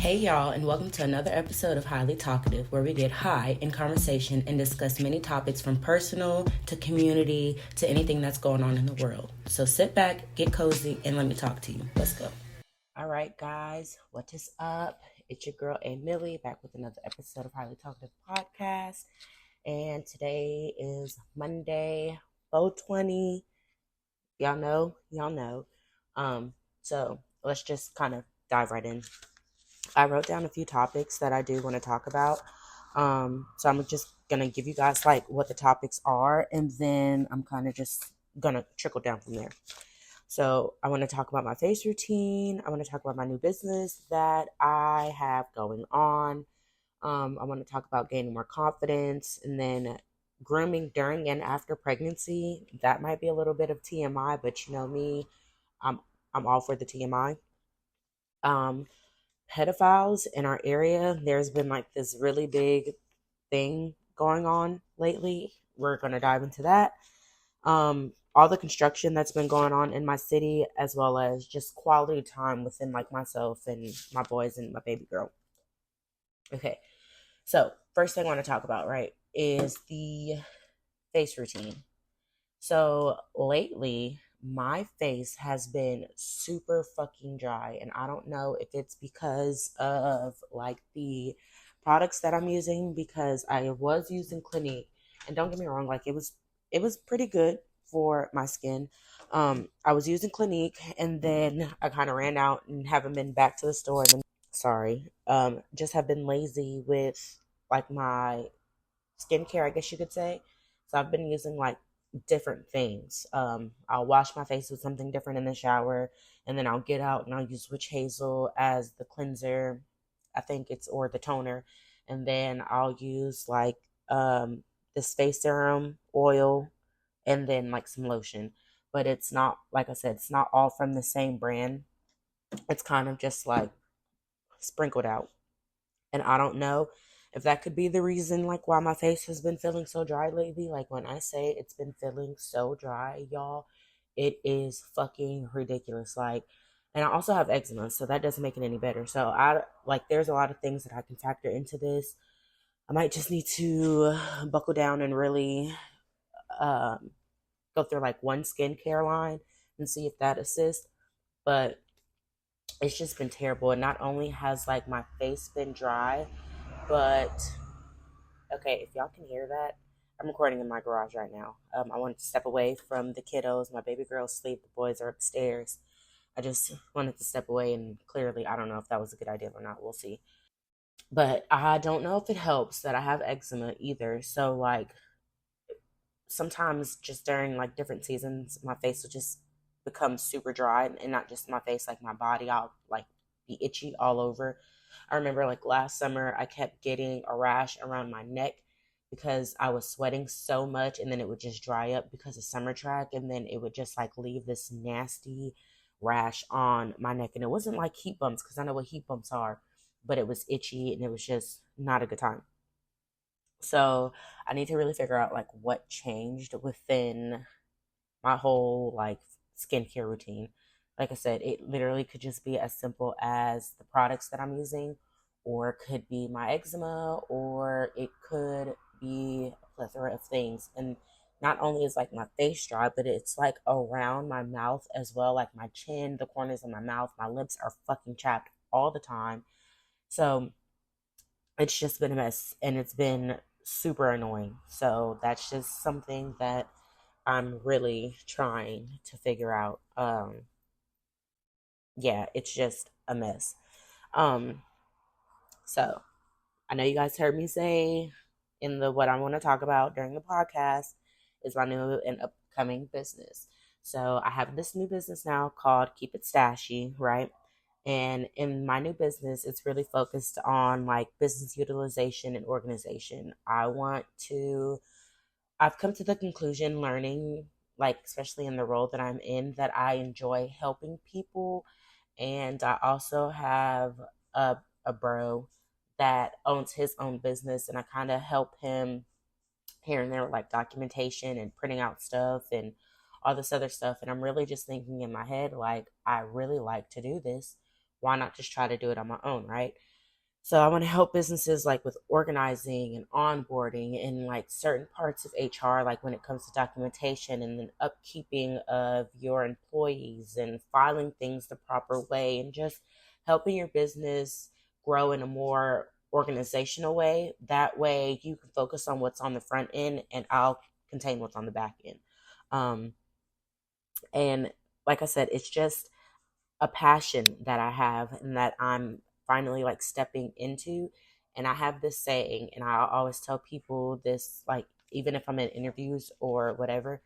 Hey y'all, and welcome to another episode of Highly Talkative, where we get high in conversation and discuss many topics from personal to community to anything that's going on in the world. So sit back, get cozy, and let me talk to you. Let's go. All right, guys, what is up? It's your girl, A. Millie, back with another episode of Highly Talkative Podcast. And today is Monday, 4/20. Y'all know. So let's just kind of dive right in. I wrote down a few topics that I do want to talk about. So I'm just gonna give you guys like what the topics are, and then I'm kind of just gonna trickle down from there. So I want to talk about my face routine. I want to talk about my new business that I have going on. I want to talk about gaining more confidence, and then grooming during and after pregnancy. That might be a little bit of TMI, but you know me, I'm I'm all for the TMI. Um, Pedophiles in our area. There's been like this really big thing going on lately. We're gonna dive into that. All the construction that's been going on in my city, as well as just quality time within like myself and my boys and my baby girl. Okay, so first thing I want to talk about, right, is the face routine. So lately, my face has been super fucking dry, and I don't know if it's because of like the products that I'm using, because I was using Clinique, and don't get me wrong, like it was pretty good for my skin. I was using Clinique, and then I kind of ran out and haven't been back to the store. And then, sorry, just have been lazy with like my skincare, I guess you could say. So I've been using like different things. I'll wash my face with something different in the shower, and then I'll get out and I'll use witch hazel as the cleanser. I think it's or the toner, and then I'll use like this face serum oil, and then like some lotion. But it's not, like I said, it's not all from the same brand. It's kind of just like sprinkled out. And I don't know if that could be the reason, like, why my face has been feeling so dry lately. Like, when I say it's been feeling so dry, y'all, it is fucking ridiculous. Like, and I also have eczema, so that doesn't make it any better. So, there's a lot of things that I can factor into this. I might just need to buckle down and really um, go through, like, one skincare line and see if that assists. But it's just been terrible. And not only has, like, my face been dry, but okay, if y'all can hear that, I'm recording in my garage right now. I wanted to step away from the kiddos. My baby girl's asleep. The boys are upstairs. I just wanted to step away, and clearly, I don't know if that was a good idea or not. We'll see. But I don't know if it helps that I have eczema either. So, like, sometimes just during like different seasons, my face will just become super dry, and not just my face, like my body. I'll like be itchy all over. I remember like last summer, I kept getting a rash around my neck because I was sweating so much, and then it would just dry up because of summer track, and then it would just like leave this nasty rash on my neck. And it wasn't like heat bumps, because I know what heat bumps are, but it was itchy, and it was just not a good time. So I need to really figure out like what changed within my whole like skincare routine. Like I said, it literally could just be as simple as the products that I'm using, or it could be my eczema, or it could be a plethora of things. And not only is like my face dry, but it's like around my mouth as well, like my chin, the corners of my mouth, my lips are fucking chapped all the time. So it's just been a mess, and it's been super annoying. So that's just something that I'm really trying to figure out. Yeah, it's just a mess. Um, so I know you guys heard me say in the what I want to talk about during the podcast is my new and upcoming business. So I have this new business now called Keep It Stashy, right? And in my new business, it's really focused on like business utilization and organization. I've come to the conclusion learning, like, especially in the role that I'm in, that I enjoy helping people. And I also have a bro that owns his own business, and I kind of help him here and there with like documentation and printing out stuff and all this other stuff. And I'm really just thinking in my head, like, I really like to do this. Why not just try to do it on my own, right? So I want to help businesses like with organizing and onboarding and like certain parts of HR, like when it comes to documentation and then upkeeping of your employees and filing things the proper way and just helping your business grow in a more organizational way. That way you can focus on what's on the front end and I'll contain what's on the back end. Um, and like I said, it's just a passion that I have and that I'm finally like stepping into. And I have this saying, and I always tell people this, like, even if I'm in interviews or whatever,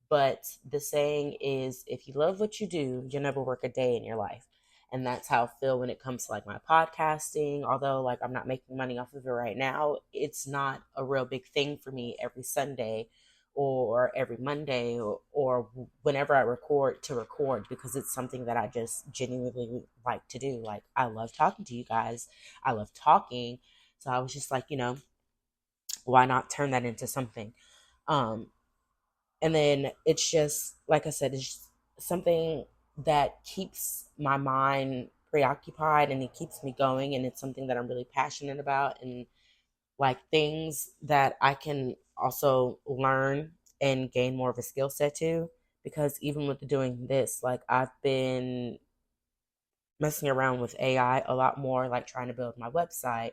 but the saying is if you love what you do, you'll never work a day in your life. And that's how I feel when it comes to like my podcasting. Although, like, I'm not making money off of it right now, it's not a real big thing for me every Sunday or every Monday or whenever I record because it's something that I just genuinely like to do. Like, I love talking to you guys. I love talking. So I was just like, why not turn that into something? Um, and then it's just, like I said, it's just something that keeps my mind preoccupied and it keeps me going. And it's something that I'm really passionate about. And like things that I can also learn and gain more of a skill set to. Because even with doing this, like I've been messing around with AI a lot more, like trying to build my website.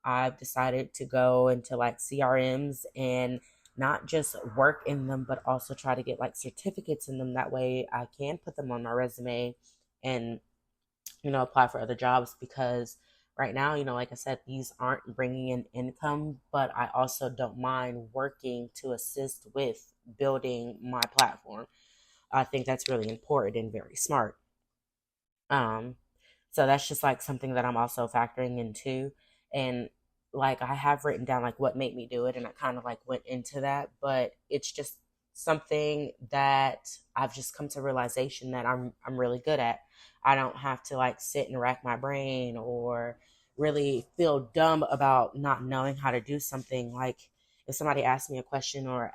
I've decided to go into like CRMs and not just work in them, but also try to get like certificates in them. That way I can put them on my resume and apply for other jobs because right now, like I said, these aren't bringing in income, but I also don't mind working to assist with building my platform. I think that's really important and very smart. Um, so that's just like something that I'm also factoring into. And like I have written down like what made me do it and I kind of like went into that, but it's just something that I've just come to realization that I'm really good at. I don't have to like sit and rack my brain or really feel dumb about not knowing how to do something. Like if somebody asks me a question or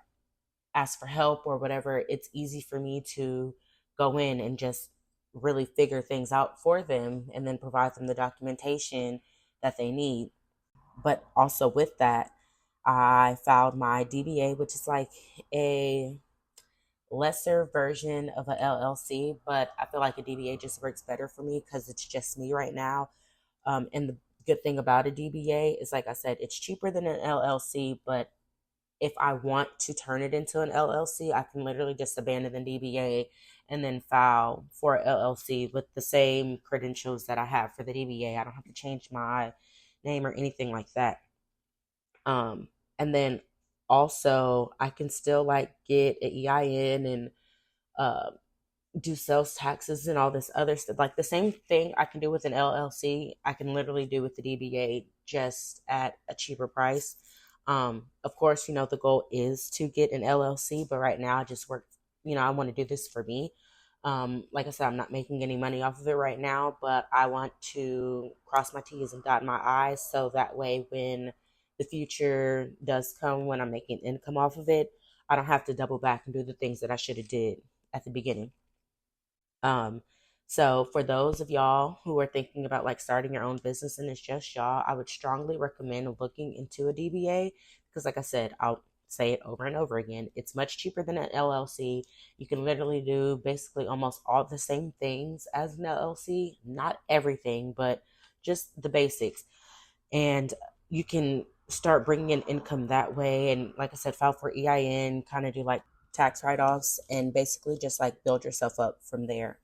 ask for help or whatever, it's easy for me to go in and just really figure things out for them and then provide them the documentation that they need. But also with that, I filed my DBA, which is like a lesser version of a LLC, but I feel like a DBA just works better for me because it's just me right now. And the good thing about a DBA is, like I said, it's cheaper than an LLC, but if I want to turn it into an LLC, I can literally just abandon the DBA and then file for an LLC with the same credentials that I have for the DBA. I don't have to change my name or anything like that. And then also I can still like get an EIN and uh, do sales taxes and all this other stuff. Like the same thing I can do with an LLC, I can literally do with the DBA just at a cheaper price. Of course, the goal is to get an LLC, but right now I just work, I want to do this for me. Like I said, I'm not making any money off of it right now, but I want to cross my T's and dot my I's so that way when the future does come, when I'm making income off of it, I don't have to double back and do the things that I should have did at the beginning. Um, so for those of y'all who are thinking about like starting your own business and it's just y'all, I would strongly recommend looking into a DBA because like I said, I'll say it over and over again. It's much cheaper than an LLC. You can literally do basically almost all the same things as an LLC, not everything, but just the basics. And you can start bringing in income that way. And like I said, file for EIN, kind of do like tax write-offs and basically just like build yourself up from there.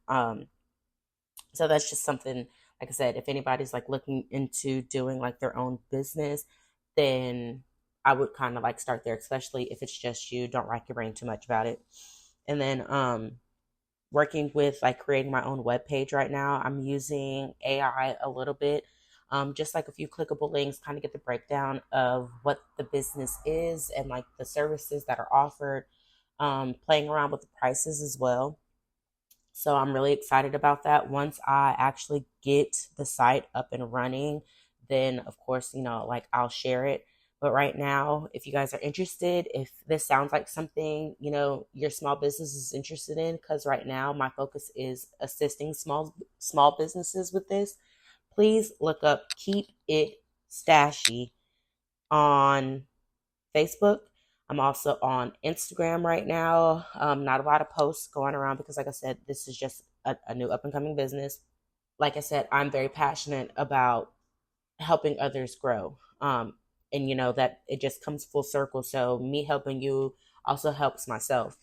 So that's just something, like I said, if anybody's like looking into doing like their own business, then I would kind of like start there, especially if it's just you. Don't rack your brain too much about it. And then working with like creating my own web page right now, I'm using AI a little bit. Just like a few clickable links, kind of get the breakdown of what the business is and like the services that are offered, playing around with the prices as well. So I'm really excited about that. Once I actually get the site up and running, then of course, like I'll share it. But right now, if you guys are interested, if this sounds like something, your small business is interested in, because right now my focus is assisting small businesses with this, please look up Keep It Stashy on Facebook. I'm also on Instagram right now. Not a lot of posts going around because, like I said, this is just a new up and coming business. Like I said, I'm very passionate about helping others grow. And you know that it just comes full circle. So me helping you also helps myself.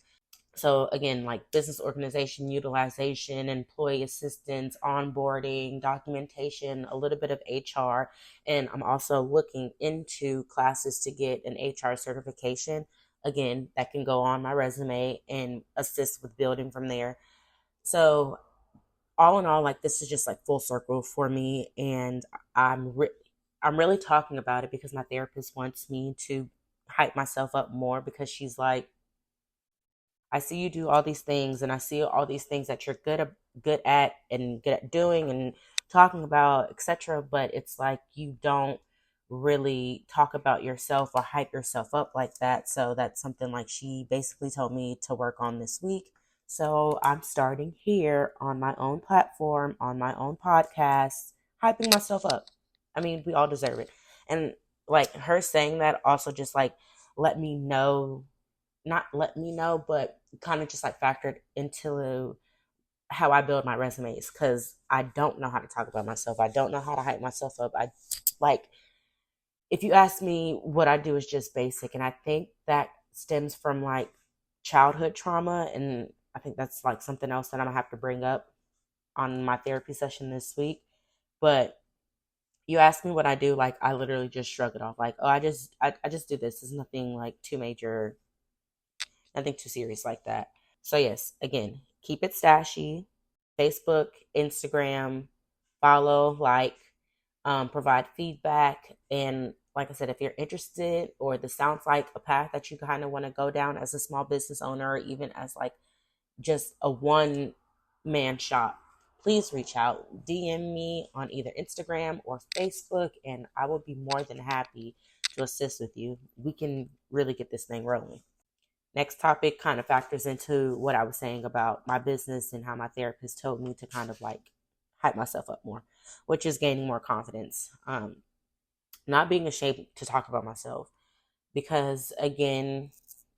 So again, like business organization, utilization, employee assistance, onboarding, documentation, a little bit of HR, and I'm also looking into classes to get an HR certification. Again, that can go on my resume and assist with building from there. So all in all, like this is just like full circle for me, and I'm re- I'm really talking about it because my therapist wants me to hype myself up more because she's like, I see you do all these things, and I see all these things that you're good at and good at doing and talking about, etc. But it's like you don't really talk about yourself or hype yourself up like that. So that's something like she basically told me to work on this week. So I'm starting here on my own platform, on my own podcast, hyping myself up. I mean, we all deserve it. And like her saying that also just like let me know, not let me know, but kind of just like factored into how I build my resumes because I don't know how to talk about myself. I don't know how to hype myself up. I like, if you ask me, what I do is just basic. And I think that stems from like childhood trauma. And I think that's like something else that I'm gonna have to bring up on my therapy session this week. But you ask me what I do, like I literally just shrug it off. Like, oh, I just do this. It's nothing like too major, nothing too serious like that. So yes, again, keep it stashy. Facebook, Instagram, follow, like, provide feedback, and like I said, if you're interested or this sounds like a path that you kind of want to go down as a small business owner, or even as like just a one man shop, please reach out, DM me on either Instagram or Facebook, and I will be more than happy to assist with you. We can really get this thing rolling. Next topic kind of factors into what I was saying about my business and how my therapist told me to kind of like hype myself up more, which is gaining more confidence. Not being ashamed to talk about myself because, again,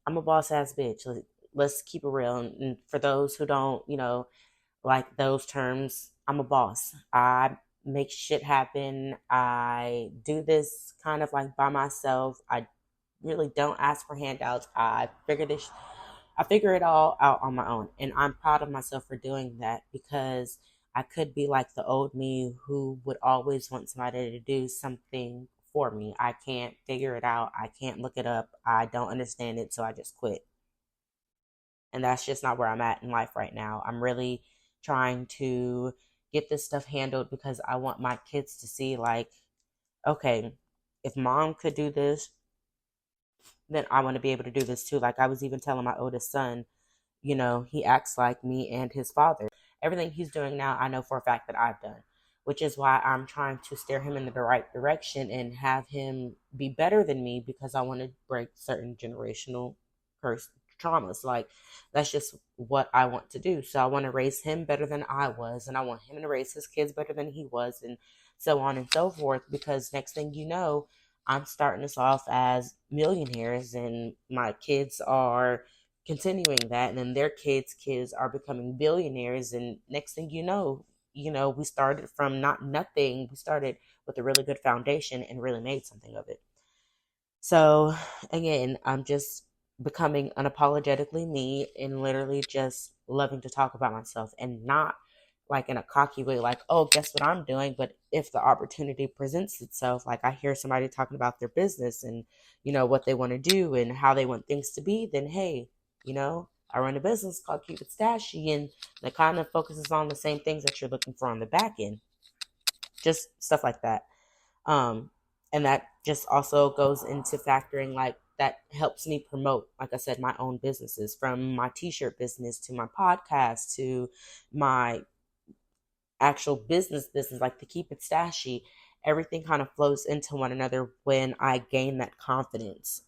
I'm a boss ass bitch. Let's keep it real. And for those who don't, like those terms, I'm a boss. I make shit happen. I do this kind of like by myself. I really don't ask for handouts. I figure it all out on my own, and I'm proud of myself for doing that because I could be like the old me who would always want somebody to do something for me. I can't figure it out. I can't look it up. I don't understand it, so I just quit. And that's just not where I'm at in life right now. I'm really trying to get this stuff handled because I want my kids to see like, okay, if mom could do this, then I want to be able to do this too. Like I was even telling my oldest son, he acts like me and his father. Everything he's doing now, I know for a fact that I've done, which is why I'm trying to steer him in the right direction and have him be better than me because I want to break certain generational curse traumas. Like that's just what I want to do. So I want to raise him better than I was, and I want him to raise his kids better than he was, and so on and so forth. Because next thing you know, I'm starting us off as millionaires, and my kids are continuing that, and then their kids are becoming billionaires, and next thing we started from not nothing. We started with a really good foundation and really made something of it. So again, I'm just becoming unapologetically me and literally just loving to talk about myself, and not like in a cocky way, like, oh, guess what I'm doing. But if the opportunity presents itself, like I hear somebody talking about their business and, what they want to do and how they want things to be, then hey, I run a business called Keep It Stashy, and that kind of focuses on the same things that you're looking for on the back end. Just stuff like that. Um, and that just also goes into factoring like that helps me promote, like I said, my own businesses, from my t-shirt business to my podcast to my actual business, like to Keep It Stashy. Everything kind of flows into one another when I gain that confidence.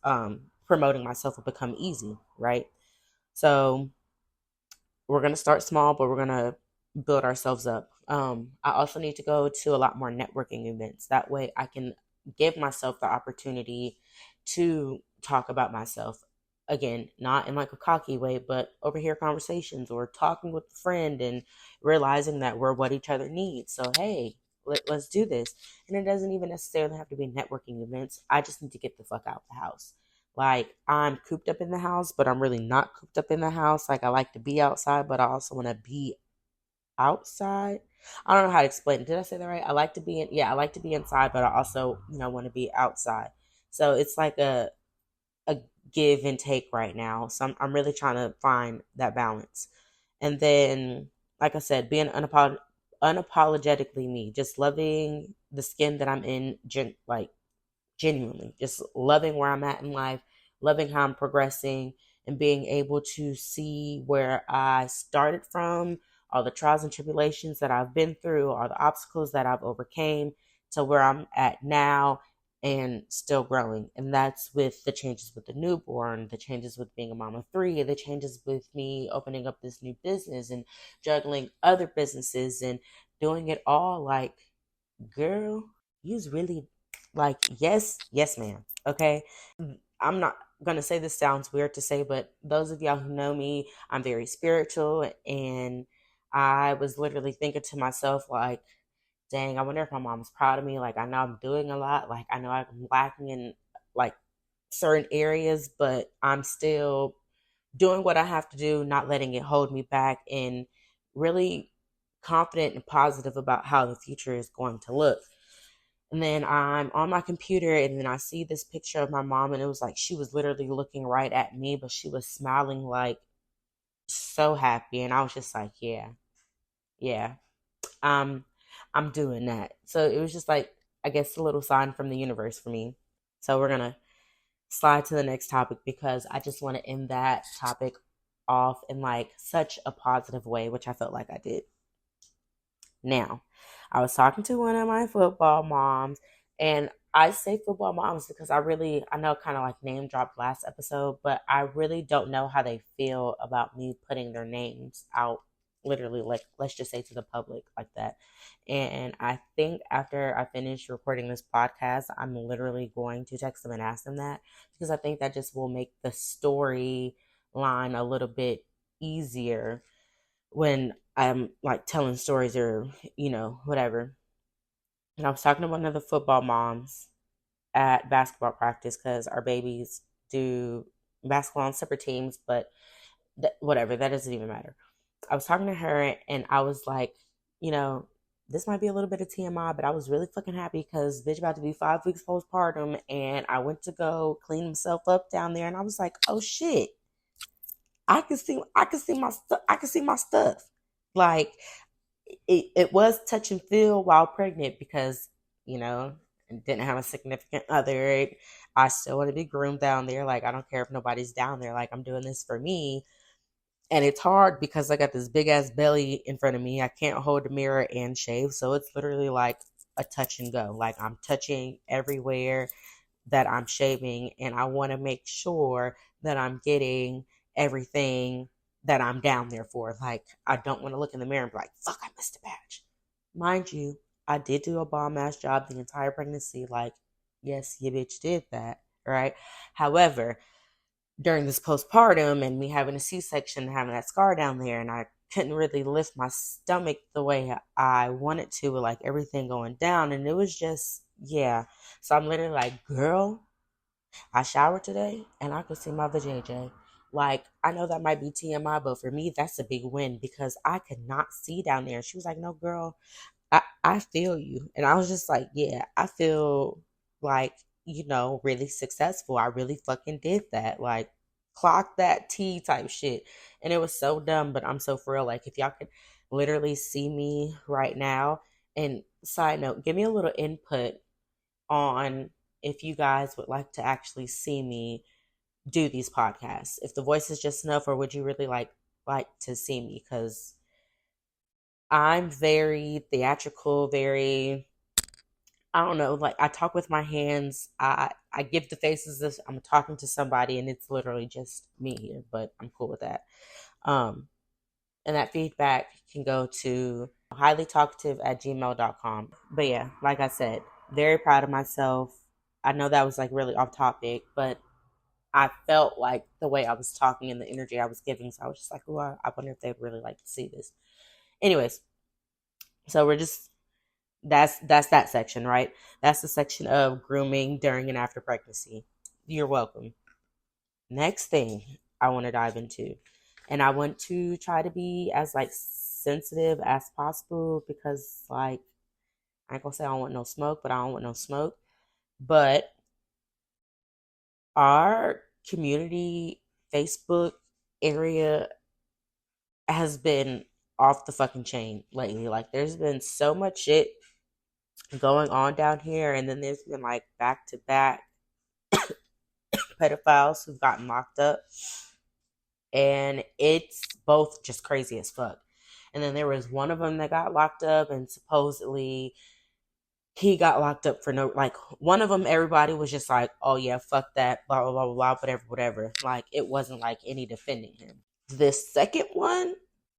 Promoting myself will become easy, right? So we're gonna start small, but we're gonna build ourselves up. I also need to go to a lot more networking events. That way I can give myself the opportunity to talk about myself. Again, not in like a cocky way, but overhear conversations or talking with a friend and realizing that we're what each other needs. So, hey, let's do this. And it doesn't even necessarily have to be networking events. I just need to get the fuck out the house. Like, I'm cooped up in the house, but I'm really not cooped up in the house. Like, I like to be outside, but I also want to be outside. I don't know how to explain it. Did I say that right? I like to be in, yeah, I like to be inside, but I also, want to be outside. So it's like a give and take right now. So I'm really trying to find that balance. And then, like I said, being unapologetically me, just loving the skin that I'm in, like genuinely just loving where I'm at in life, loving how I'm progressing, and being able to see where I started from, all the trials and tribulations that I've been through, all the obstacles that I've overcame to where I'm at now and still growing. And that's with the changes with the newborn, the changes with being a mom of three, the changes with me opening up this new business and juggling other businesses and doing it all. Like, girl, you's really like, yes, ma'am. Okay. I'm not gonna say, this sounds weird to say, but those of y'all who know me, I'm very spiritual, and I was literally thinking to myself, like, dang, I wonder if my mom's proud of me. Like, I know I'm doing a lot. Like, I know I'm lacking in like certain areas, but I'm still doing what I have to do, not letting it hold me back, and really confident and positive about how the future is going to look. And then I'm on my computer, and then I see this picture of my mom, and it was like she was literally looking right at me, but she was smiling like so happy. And I was just like, yeah, um, I'm doing that. So it was just like, I guess, a little sign from the universe for me. So we're gonna slide to the next topic because I just want to end that topic off in like such a positive way, which I felt like I did. Now, I was talking to one of my football moms, and I say football moms because I know kind of like name dropped last episode, but I really don't know how they feel about me putting their names out, literally, like, let's just say to the public like that. And I think after I finish recording this podcast, I'm literally going to text them and ask them that, because I think that just will make the story line a little bit easier when I'm like telling stories or, whatever. And I was talking to one of the football moms at basketball practice because our babies do basketball on separate teams, but whatever, that doesn't even matter. I was talking to her, and I was like, you know, this might be a little bit of TMI, but I was really fucking happy because bitch about to be 5 weeks postpartum, and I went to go clean myself up down there, and I was like, oh shit, I can see my stuff. I can see my stuff. Like, it was touch and feel while pregnant because, you know, didn't have a significant other. I still want to be groomed down there. Like, I don't care if nobody's down there. Like, I'm doing this for me. And it's hard because I got this big ass belly in front of me. I can't hold the mirror and shave. So it's literally like a touch and go. Like, I'm touching everywhere that I'm shaving, and I want to make sure that I'm getting everything that I'm down there for. Like, I don't want to look in the mirror and be like, fuck, I missed a batch. Mind you, I did do a bomb ass job the entire pregnancy. Like, yes, you bitch did that, right? However, during this postpartum and me having a C-section and having that scar down there, and I couldn't really lift my stomach the way I wanted to, with like everything going down, and it was just, yeah. So I'm literally like, girl, I showered today and I could see my vajayjay. Like, I know that might be TMI, but for me, that's a big win because I could not see down there. She was like, no, girl, I feel you. And I was just like, yeah, I feel like, really successful. I really fucking did that. Like, clock that T type shit. And it was so dumb, but I'm so for real. Like, if y'all could literally see me right now, and side note, give me a little input on if you guys would like to actually see me do these podcasts. If the voice is just enough, or would you really like to see me? Because I'm very theatrical, very, I don't know, like, I talk with my hands. I give the faces as I'm talking to somebody, and it's literally just me here, but I'm cool with that. Um, and that feedback can go to highlytalkative@gmail.com. But yeah, like I said, Very proud of myself. I know that was like really off topic, but I felt like the way I was talking and the energy I was giving. So I was just like, oh, I wonder if they'd really like to see this. Anyways, so we're just that's that section, right? That's the section of grooming during and after pregnancy. You're welcome. Next thing I want to dive into, and I want to try to be as like sensitive as possible because like I ain't gonna say I don't want no smoke, but I don't want no smoke. But our community Facebook area has been off the fucking chain lately. Like there's been so much shit going on down here, and then there's been like back to back pedophiles who've gotten locked up, and it's both just crazy as fuck. And then there was one of them that got locked up, and supposedly he got locked up for no, like one of them, everybody was just like, oh yeah, fuck that, blah blah blah blah, whatever whatever. Like it wasn't like any defending him. This second one,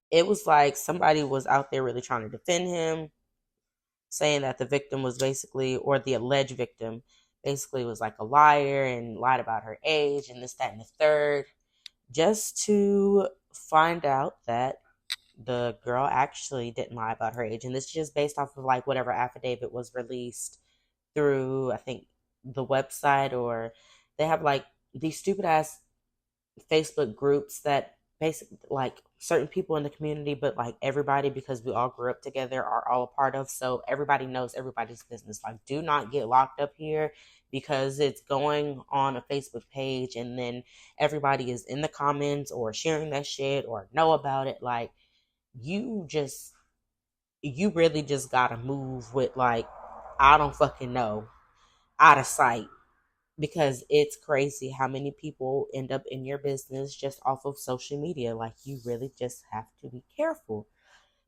it was like somebody was out there really trying to defend him, saying that the victim was basically, or the alleged victim, basically was like a liar and lied about her age and this, that, and the third, just to find out that the girl actually didn't lie about her age. And this is just based off of like whatever affidavit was released through, I think, the website, or they have like these stupid ass Facebook groups that basically like certain people in the community, but like everybody, because we all grew up together, are all a part of. So everybody knows everybody's business. Like, do not get locked up here because it's going on a Facebook page and then everybody is in the comments or sharing that shit or know about it. Like, you really just gotta move with like, I don't fucking know, out of sight, because it's crazy how many people end up in your business just off of social media. Like, you really just have to be careful.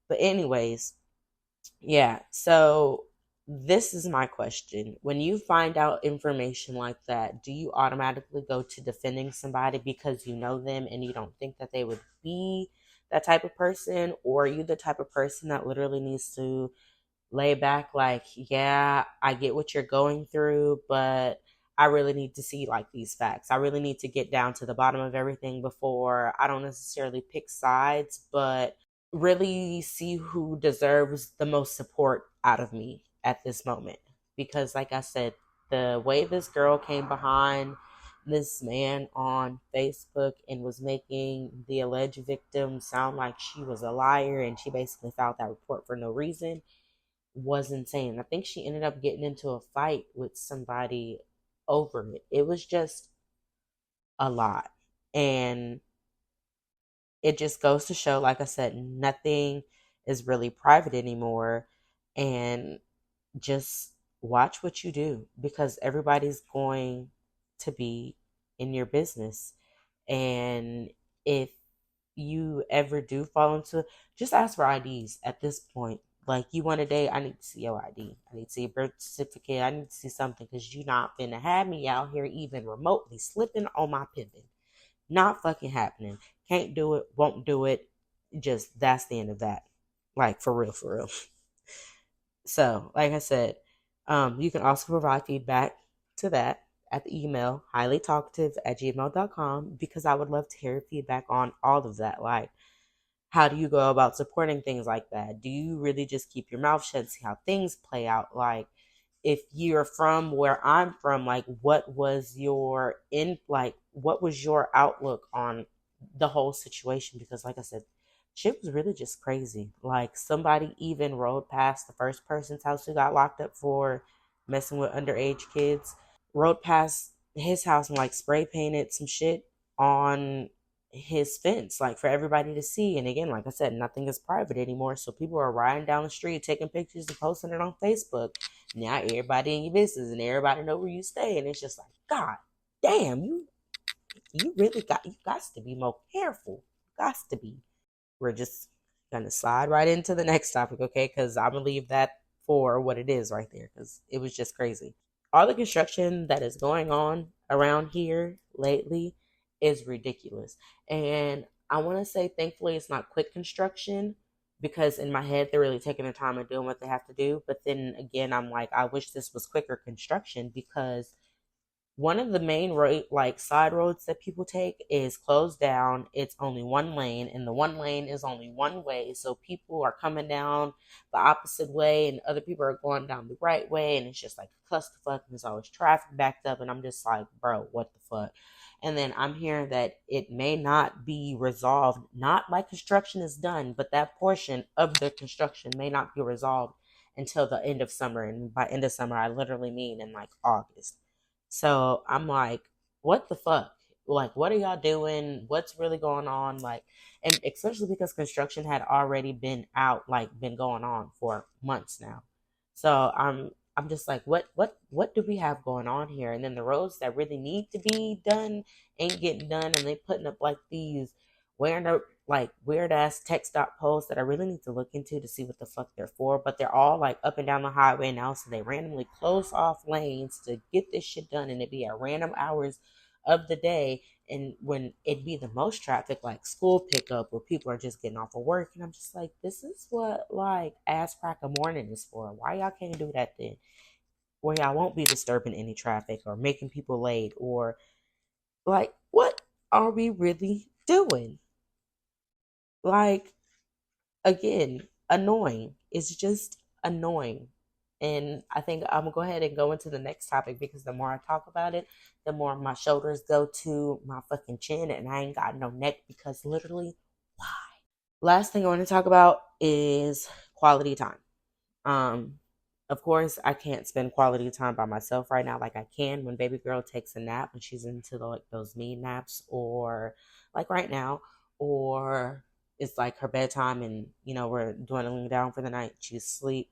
But anyways, yeah. So this is my question. When you find out information like that, do you automatically go to defending somebody because you know them and you don't think that they would be that type of person? Or are you the type of person that literally needs to lay back, like, yeah, I get what you're going through, but I really need to see like these facts. I really need to get down to the bottom of everything before I don't necessarily pick sides, but really see who deserves the most support out of me at this moment. Because like I said, the way this girl came behind this man on Facebook and was making the alleged victim sound like she was a liar and she basically filed that report for no reason was insane. I think she ended up getting into a fight with somebody over it. It was just a lot. And it just goes to show, like I said, nothing is really private anymore. And just watch what you do because everybody's going to be in your business. And if you ever do fall into, just ask for IDs at this point. Like, you want a date, I need to see your ID. I need to see your birth certificate. I need to see something because you not finna have me out here even remotely slipping on my pivot. Not fucking happening. Can't do it, won't do it. Just, that's the end of that. Like, for real, for real. So, like I said, you can also provide feedback to that at the email highlytalkative@gmail.com, because I would love to hear feedback on all of that. Like, how do you go about supporting things like that? Do you really just keep your mouth shut and see how things play out? Like, if you're from where I'm from, like, what was your outlook on the whole situation? Because like I said, shit was really just crazy. Like, somebody even rode past the first person's house who got locked up for messing with underage kids, rode past his house and like spray painted some shit on his fence, like, for everybody to see. And again, like I said, nothing is private anymore, so people are riding down the street taking pictures and posting it on Facebook. Now everybody in your business and everybody know where you stay, and it's just like, god damn, you really got to be more careful. Got to be. We're just gonna slide right into the next topic, okay? Because I'm gonna leave that for what it is right there, because it was just crazy. All the construction that is going on around here lately is ridiculous. And I want to say, thankfully, it's not quick construction, because in my head they're really taking their time and doing what they have to do. But then again, I'm like, I wish this was quicker construction, because one of the main like side roads that people take is closed down. It's only one lane, and the one lane is only one way. So people are coming down the opposite way, and other people are going down the right way, and it's just like a clusterfuck. And there's always traffic backed up, and I'm just like, bro, what the fuck? And then I'm hearing that it may not be resolved, not like construction is done, but that portion of the construction may not be resolved until the end of summer. And by end of summer, I literally mean in like August. So I'm like, what the fuck? Like, what are y'all doing? What's really going on? Like, and especially because construction had already been out, like, been going on for months now. So I'm just like, what do we have going on here? And then the roads that really need to be done ain't getting done, and they putting up like these weird, like weird ass tech stop posts that I really need to look into to see what the fuck they're for. But they're all like up and down the highway now, so they randomly close off lanes to get this shit done, and it be at random hours of the day, and when it be the most traffic, like school pickup, where people are just getting off of work. And I'm just like, this is what like ass crack a morning is for. Why y'all can't do that then, where y'all won't be disturbing any traffic or making people late, or like, what are we really doing? Like, again, annoying. It's just annoying. And I think I'm gonna go ahead and go into the next topic, because the more I talk about it, the more my shoulders go to my fucking chin, and I ain't got no neck, because literally, why? Last thing I want to talk about is quality time. Um, of course, I can't spend quality time by myself right now like I can when baby girl takes a nap, when she's into like those me naps, or like right now, or it's like her bedtime, and we're dwindling down for the night. She's asleep.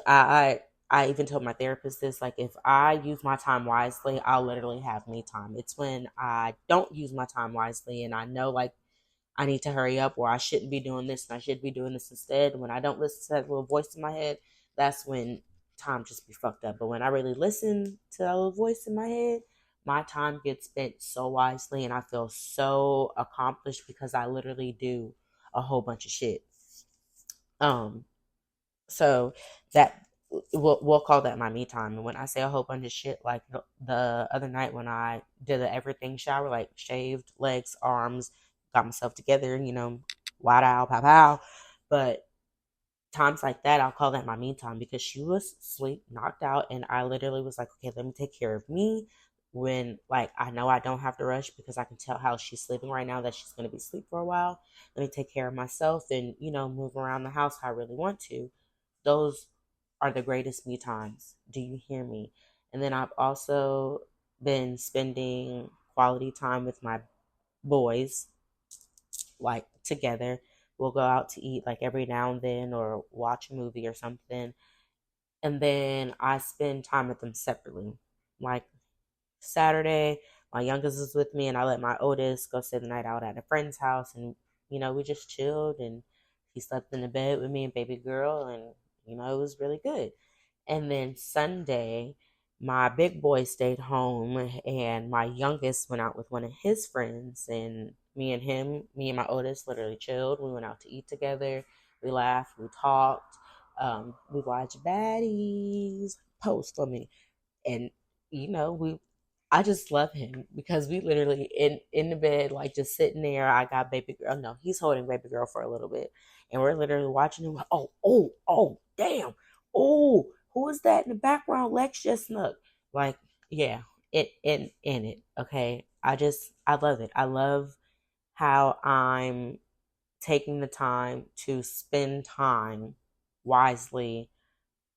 I even told my therapist this, like, if I use my time wisely, I'll literally have me time. It's when I don't use my time wisely, and I know, like, I need to hurry up, or I shouldn't be doing this and I should be doing this instead. When I don't listen to that little voice in my head, that's when time just be fucked up. But when I really listen to that little voice in my head, my time gets spent so wisely, and I feel so accomplished, because I literally do a whole bunch of shit. Um, so that we'll call that my me time. And when I say a whole bunch of shit, like the other night when I did the everything shower, like shaved legs, arms, got myself together, wide owl, pow pow. But times like that, I'll call that my me time, because she was asleep, knocked out, and I literally was like, okay, let me take care of me. When like I know I don't have to rush, because I can tell how she's sleeping right now, that she's gonna be asleep for a while. Let me take care of myself, and move around the house how I really want to. Those are the greatest me times. Do you hear me? And then I've also been spending quality time with my boys, like together. We'll go out to eat like every now and then, or watch a movie or something. And then I spend time with them separately. Like Saturday, my youngest is with me, and I let my oldest go stay the night out at a friend's house. And, we just chilled, and he slept in the bed with me and baby girl. And, it was really good. And then Sunday, my big boy stayed home, and my youngest went out with one of his friends. And me and my oldest literally chilled. We went out to eat together. We laughed, we talked, we watched baddies post for me. And, we I just love him, because we literally in the bed, like just sitting there. I got baby girl. No, he's holding baby girl for a little bit, and we're literally watching him. Like, oh, damn. Oh, who is that in the background? Lex just snuck. Like, yeah, in it. Okay, I love it. I love how I'm taking the time to spend time wisely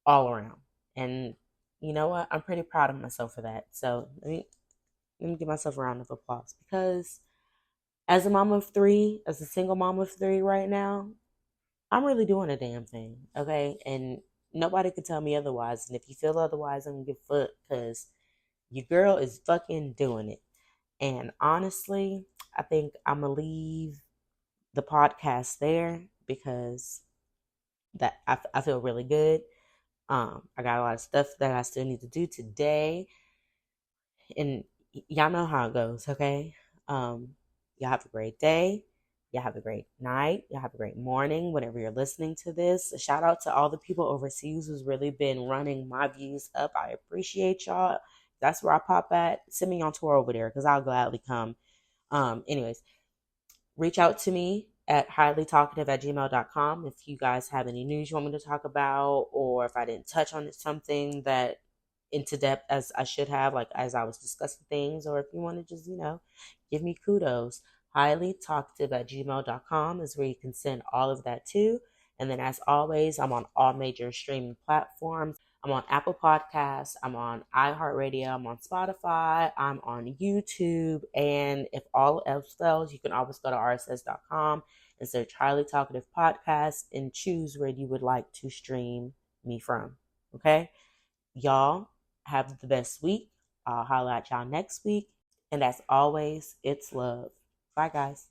all around. And you know what? I'm pretty proud of myself for that. So let me give myself a round of applause, because as a mom of three, as a single mom of three right now, I'm really doing a damn thing. Okay. And nobody can tell me otherwise. And if you feel otherwise, I'm gonna give fuck, because your girl is fucking doing it. And honestly, I think I'm gonna leave the podcast there, because I feel really good. I got a lot of stuff that I still need to do today, and y'all know how it goes, okay? Y'all have a great day. Y'all have a great night. Y'all have a great morning whenever you're listening to this. A shout out to all the people overseas who's really been running my views up. I appreciate y'all. That's where I pop at. Send me on tour over there because I'll gladly come. Anyways, reach out to me at highlytalkative@gmail.com if you guys have any news you want me to talk about, or if I didn't touch on something that into depth as I should have, like as I was discussing things, or if you want to just, give me kudos. Highlytalkative@gmail.com is where you can send all of that to. And then, as always, I'm on all major streaming platforms. I'm on Apple Podcasts, I'm on iHeartRadio, I'm on Spotify, I'm on YouTube, and if all else fails, you can always go to rss.com and search Highly Talkative Podcast and choose where you would like to stream me from. Okay? Y'all have the best week. I'll holler at y'all next week. And as always, it's love. Bye, guys.